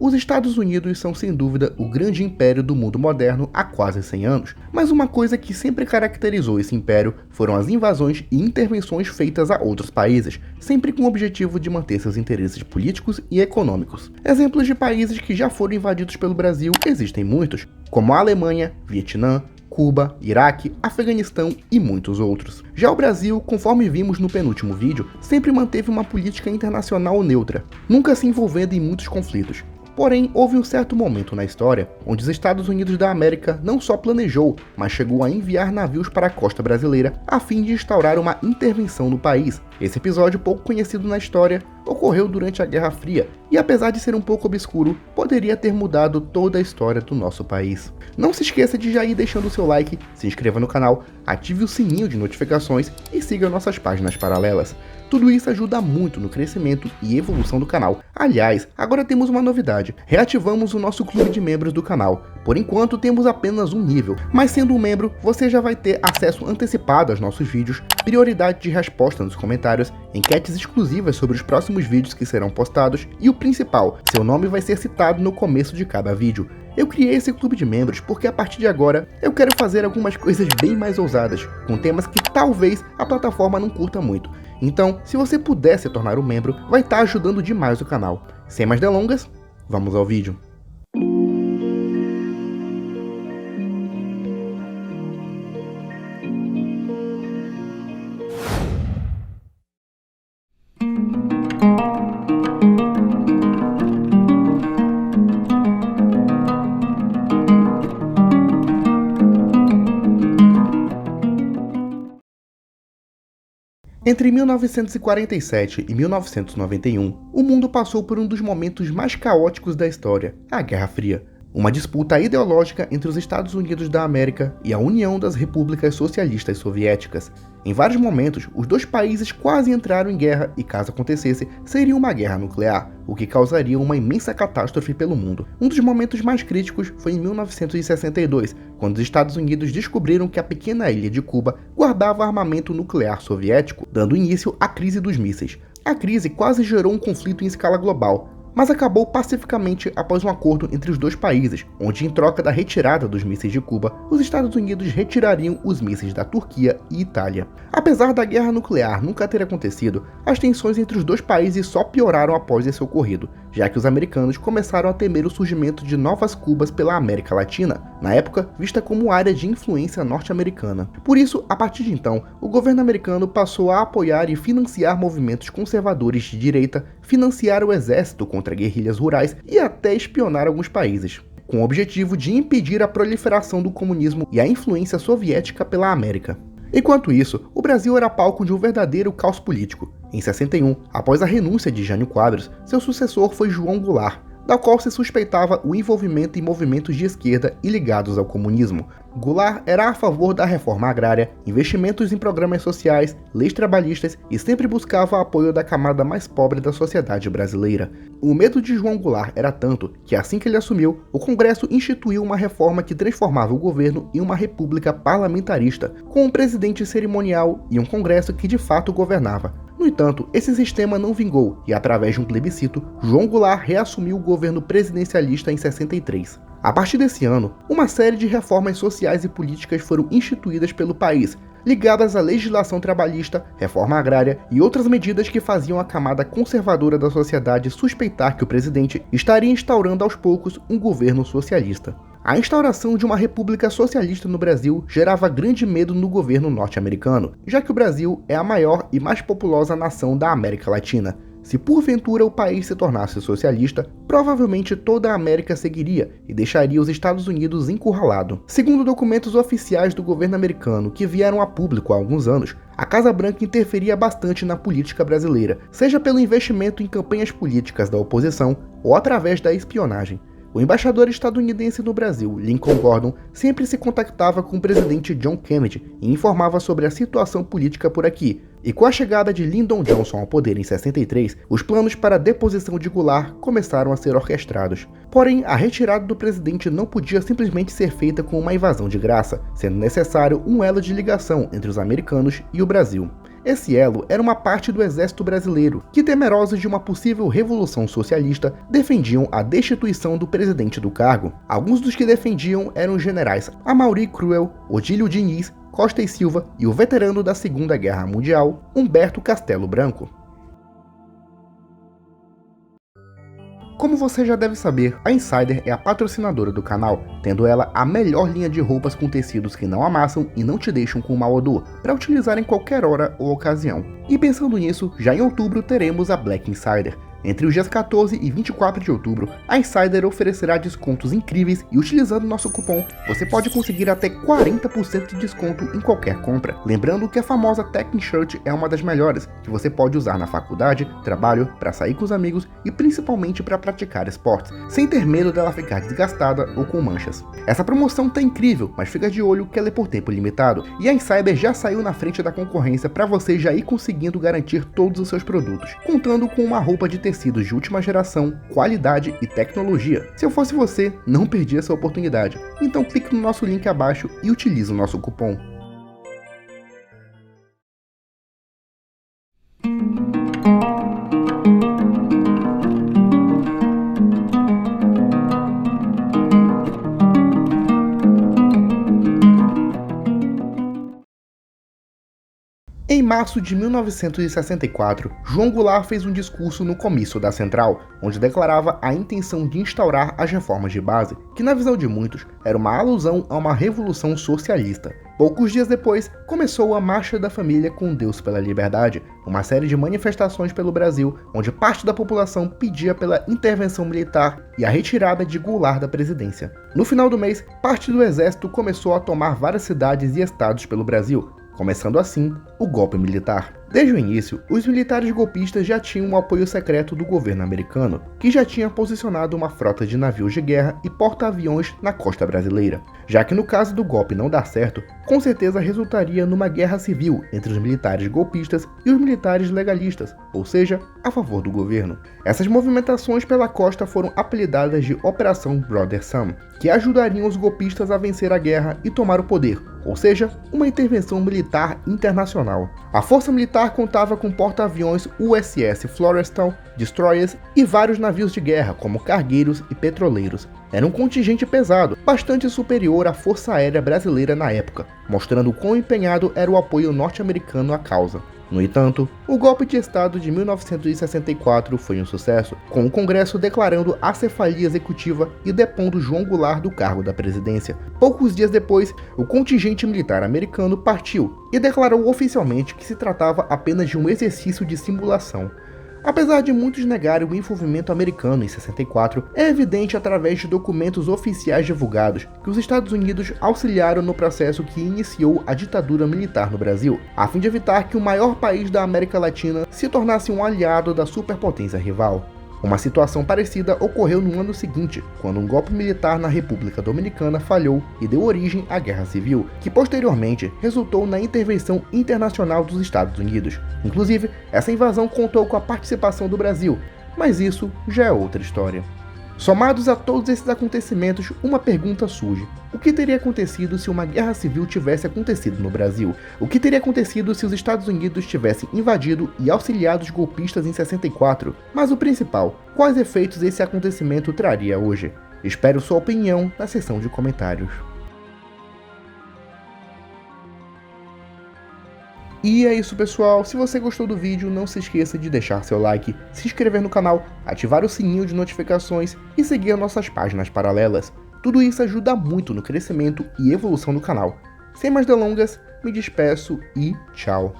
Os Estados Unidos são sem dúvida o grande império do mundo moderno há quase 100 anos, mas uma coisa que sempre caracterizou esse império foram as invasões e intervenções feitas a outros países, sempre com o objetivo de manter seus interesses políticos e econômicos. Exemplos de países que já foram invadidos pelo Brasil existem muitos, como a Alemanha, Vietnã, Cuba, Iraque, Afeganistão e muitos outros. Já o Brasil, conforme vimos no penúltimo vídeo, sempre manteve uma política internacional neutra, nunca se envolvendo em muitos conflitos. Porém, houve um certo momento na história onde os Estados Unidos da América não só planejou, mas chegou a enviar navios para a costa brasileira a fim de instaurar uma intervenção no país. Esse episódio, pouco conhecido na história, ocorreu durante a Guerra Fria e, apesar de ser um pouco obscuro, poderia ter mudado toda a história do nosso país. Não se esqueça de já ir deixando o seu like, se inscreva no canal, ative o sininho de notificações e siga nossas páginas paralelas. Tudo isso ajuda muito no crescimento e evolução do canal. Aliás, agora temos uma novidade. Reativamos o nosso clube de membros do canal. Por enquanto temos apenas um nível, mas sendo um membro, você já vai ter acesso antecipado aos nossos vídeos, prioridade de resposta nos comentários, enquetes exclusivas sobre os próximos vídeos que serão postados e o principal, seu nome vai ser citado no começo de cada vídeo. Eu criei esse clube de membros porque a partir de agora eu quero fazer algumas coisas bem mais ousadas, com temas que talvez a plataforma não curta muito. Então, se você puder se tornar um membro, vai estar ajudando demais o canal. Sem mais delongas, vamos ao vídeo. Entre 1947 e 1991, o mundo passou por um dos momentos mais caóticos da história, a Guerra Fria. Uma disputa ideológica entre os Estados Unidos da América e a União das Repúblicas Socialistas Soviéticas. Em vários momentos, os dois países quase entraram em guerra e, caso acontecesse, seria uma guerra nuclear, o que causaria uma imensa catástrofe pelo mundo. Um dos momentos mais críticos foi em 1962, quando os Estados Unidos descobriram que a pequena ilha de Cuba guardava armamento nuclear soviético, dando início à crise dos mísseis. A crise quase gerou um conflito em escala global, mas acabou pacificamente após um acordo entre os dois países, onde em troca da retirada dos mísseis de Cuba, os Estados Unidos retirariam os mísseis da Turquia e Itália. Apesar da guerra nuclear nunca ter acontecido, as tensões entre os dois países só pioraram após esse ocorrido, já que os americanos começaram a temer o surgimento de novas Cubas pela América Latina, na época vista como área de influência norte-americana. Por isso, a partir de então, o governo americano passou a apoiar e financiar movimentos conservadores de direita, financiar o exército contra guerrilhas rurais e até espionar alguns países, com o objetivo de impedir a proliferação do comunismo e a influência soviética pela América. Enquanto isso, o Brasil era palco de um verdadeiro caos político. Em 61, após a renúncia de Jânio Quadros, seu sucessor foi João Goulart, da qual se suspeitava o envolvimento em movimentos de esquerda e ligados ao comunismo. Goulart era a favor da reforma agrária, investimentos em programas sociais, leis trabalhistas e sempre buscava o apoio da camada mais pobre da sociedade brasileira. O medo de João Goulart era tanto que, assim que ele assumiu, o Congresso instituiu uma reforma que transformava o governo em uma república parlamentarista, com um presidente cerimonial e um Congresso que de fato governava. No entanto, esse sistema não vingou e, através de um plebiscito, João Goulart reassumiu o governo presidencialista em 63. A partir desse ano, uma série de reformas sociais e políticas foram instituídas pelo país, ligadas à legislação trabalhista, reforma agrária e outras medidas que faziam a camada conservadora da sociedade suspeitar que o presidente estaria instaurando aos poucos um governo socialista. A instauração de uma república socialista no Brasil gerava grande medo no governo norte-americano, já que o Brasil é a maior e mais populosa nação da América Latina. Se porventura o país se tornasse socialista, provavelmente toda a América seguiria e deixaria os Estados Unidos encurralado. Segundo documentos oficiais do governo americano que vieram a público há alguns anos, a Casa Branca interferia bastante na política brasileira, seja pelo investimento em campanhas políticas da oposição ou através da espionagem. O embaixador estadunidense no Brasil, Lincoln Gordon, sempre se contactava com o presidente John Kennedy e informava sobre a situação política por aqui. E com a chegada de Lyndon Johnson ao poder em 63, os planos para a deposição de Goulart começaram a ser orquestrados. Porém, a retirada do presidente não podia simplesmente ser feita com uma invasão de graça, sendo necessário um elo de ligação entre os americanos e o Brasil. Esse elo era uma parte do exército brasileiro, que, temerosos de uma possível revolução socialista, defendiam a destituição do presidente do cargo. Alguns dos que defendiam eram os generais Amaury Cruel, Odílio Diniz, Costa e Silva e o veterano da Segunda Guerra Mundial, Humberto Castelo Branco. Como você já deve saber, a Insider é a patrocinadora do canal, tendo ela a melhor linha de roupas com tecidos que não amassam e não te deixam com mau odor, para utilizar em qualquer hora ou ocasião. E pensando nisso, já em outubro teremos a Black Insider. Entre os dias 14 e 24 de outubro, a Insider oferecerá descontos incríveis e, utilizando nosso cupom, você pode conseguir até 40% de desconto em qualquer compra. Lembrando que a famosa Tech Shirt é uma das melhores, que você pode usar na faculdade, trabalho, para sair com os amigos e principalmente para praticar esportes, sem ter medo dela ficar desgastada ou com manchas. Essa promoção tá incrível, mas fica de olho que ela é por tempo limitado, e a Insider já saiu na frente da concorrência para você já ir conseguindo garantir todos os seus produtos, contando com uma roupa de tecidos de última geração, qualidade e tecnologia. Se eu fosse você, não perdia essa oportunidade. Então clique no nosso link abaixo e utilize o nosso cupom. Em março de 1964, João Goulart fez um discurso no comício da Central, onde declarava a intenção de instaurar as reformas de base, que na visão de muitos era uma alusão a uma revolução socialista. Poucos dias depois, começou a Marcha da Família com Deus pela Liberdade, uma série de manifestações pelo Brasil, onde parte da população pedia pela intervenção militar e a retirada de Goulart da presidência. No final do mês, parte do exército começou a tomar várias cidades e estados pelo Brasil, começando assim o golpe militar. Desde o início, os militares golpistas já tinham o apoio secreto do governo americano, que já tinha posicionado uma frota de navios de guerra e porta-aviões na costa brasileira, já que no caso do golpe não dar certo, com certeza resultaria numa guerra civil entre os militares golpistas e os militares legalistas, ou seja, a favor do governo. Essas movimentações pela costa foram apelidadas de Operação Brother Sam, que ajudariam os golpistas a vencer a guerra e tomar o poder, ou seja, uma intervenção militar internacional. A força militar contava com porta-aviões USS Florestal, destroyers e vários navios de guerra, como cargueiros e petroleiros. Era um contingente pesado, bastante superior à Força Aérea Brasileira na época, mostrando quão empenhado era o apoio norte-americano à causa. No entanto, o golpe de Estado de 1964 foi um sucesso, com o Congresso declarando acefalia executiva e depondo João Goulart do cargo da presidência. Poucos dias depois, o contingente militar americano partiu e declarou oficialmente que se tratava apenas de um exercício de simulação. Apesar de muitos negarem o envolvimento americano em 64, é evidente através de documentos oficiais divulgados que os Estados Unidos auxiliaram no processo que iniciou a ditadura militar no Brasil, a fim de evitar que o maior país da América Latina se tornasse um aliado da superpotência rival. Uma situação parecida ocorreu no ano seguinte, quando um golpe militar na República Dominicana falhou e deu origem à Guerra Civil, que posteriormente resultou na intervenção internacional dos Estados Unidos. Inclusive, essa invasão contou com a participação do Brasil, mas isso já é outra história. Somados a todos esses acontecimentos, uma pergunta surge. O que teria acontecido se uma guerra civil tivesse acontecido no Brasil? O que teria acontecido se os Estados Unidos tivessem invadido e auxiliado os golpistas em 64? Mas o principal, quais efeitos esse acontecimento traria hoje? Espero sua opinião na seção de comentários. E é isso, pessoal. Se você gostou do vídeo, não se esqueça de deixar seu like, se inscrever no canal, ativar o sininho de notificações e seguir as nossas páginas paralelas. Tudo isso ajuda muito no crescimento e evolução do canal. Sem mais delongas, me despeço e tchau.